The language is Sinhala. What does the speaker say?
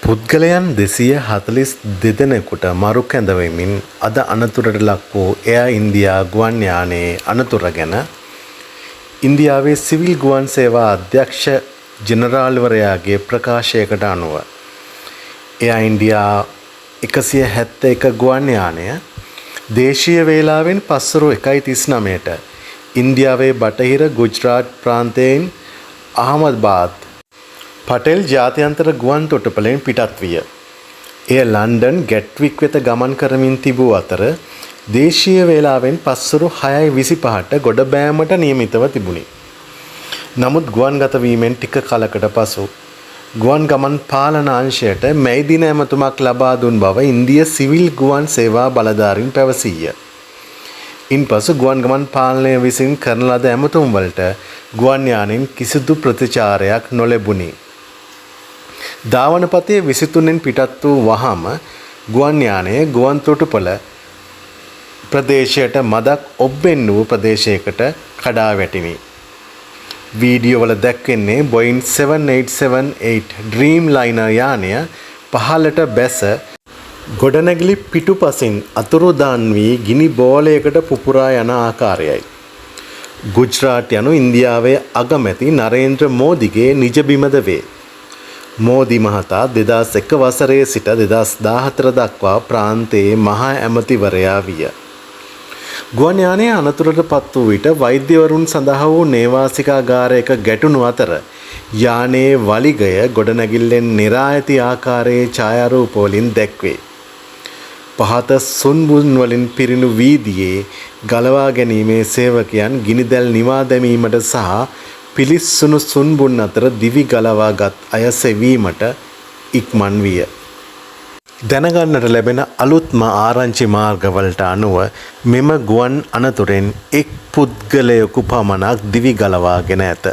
පුද්ගලයන් 242 දෙනෙකුට මරු කැඳවමින් අද අනතුරට ලක් වූ එයා ඉන්දියා ගුවන් යානයේ අනතුර ගැන ඉන්දියාවේ සිවිල් ගුවන් සේවා අධ්‍යක්ෂ ජෙනරාල්වරයාගේ ප්‍රකාශයකට අනුව එයා ඉන්දියා 171 ගුවන් යානය දේශීය වේලාවෙන් පස්වරු 1:39ට ඉන්දියාවේ බටහිර ගුජරාට් ප්‍රාන්තයෙන් අහමදාබාද් පටෙල් ජාත්‍යන්තර ගුවන් තොටුපළෙන් පිටත් විය. එය ලන්ඩන් ගැට්වික් වෙත ගමන් කරමින් තිබූ අතර දේශීය වේලාවෙන් පස්වරු 6:25ට ගොඩබෑමට නියමිතව තිබුණි. නමුත් ගුවන්ගත වීමෙන් ටික කලකට පසු ගුවන් ගමන් පාලන අංශයට මැයි දින ඇමතුමක් ලබා දුන් බව ඉන්දිය සිවිල් ගුවන් සේවා බලධාරීන් පැවසීය. ඉන්පසු ගුවන් ගමන් පාලනය විසින් කරන ලද ඇමතුම් වලට ගුවන් යානෙන් කිසිදු ප්‍රතිචාරයක් නොලැබුණි. ධාවනපතේ 23න් පිටත් වූ වහාම ගුවන් යානය ගුවන් තොටුපළ ප්‍රදේශයට මදක් ඔබ්බෙන් වූ ප්‍රදේශයකට කඩා වැටිනි. වීඩියෝ වල දැක්වෙන්නේ Boeing 7878 Dreamliner යානය පහළට බැස ගොඩනැගිලි පිටුපසින් අතුරුදාන් වී ගිනි බෝලයකට පුපුරා යන ආකාරයයි. ගුජරාට් යනු ඉන්දියාවේ අගමැති නරේන්ද්‍ර මෝදිගේ නිජබිමද වේ. මෝදි මහතා 2001 වසරේ සිට 2014 දක්වා ප්‍රාන්තයේ මහා ඇමතිවරයා විය. ගුවන් යානයේ අනතුරට පත් වූ විට වෛද්‍යවරුන් සඳහා වූ නේවාසිකාගාරයක ගැටුණු අතර යානයේ වලිගය ගොඩනැගිල්ලෙන් නිරා ඇති ආකාරයේ ඡායාරූප වලින් දැක්වේ. පහත සුන්බුන් වලින් පිරුණු වීදියේ ගලවා ගැනීමේ සේවකයන් ගිනිදැල් නිවා දැමීමට සහ පිලිස්සුණු සුන්බුන් අතර දිවි ගලවාගත් අය සෙවීමට ඉක්මන් විය. දැනගන්නට ලැබෙන අලුත්ම ආරංචි මාර්ගවලට අනුව මෙම ගුවන් අනතුරෙන් එක් පුද්ගලයෙකු පමණක් දිවි ගලවාගෙන ඇත.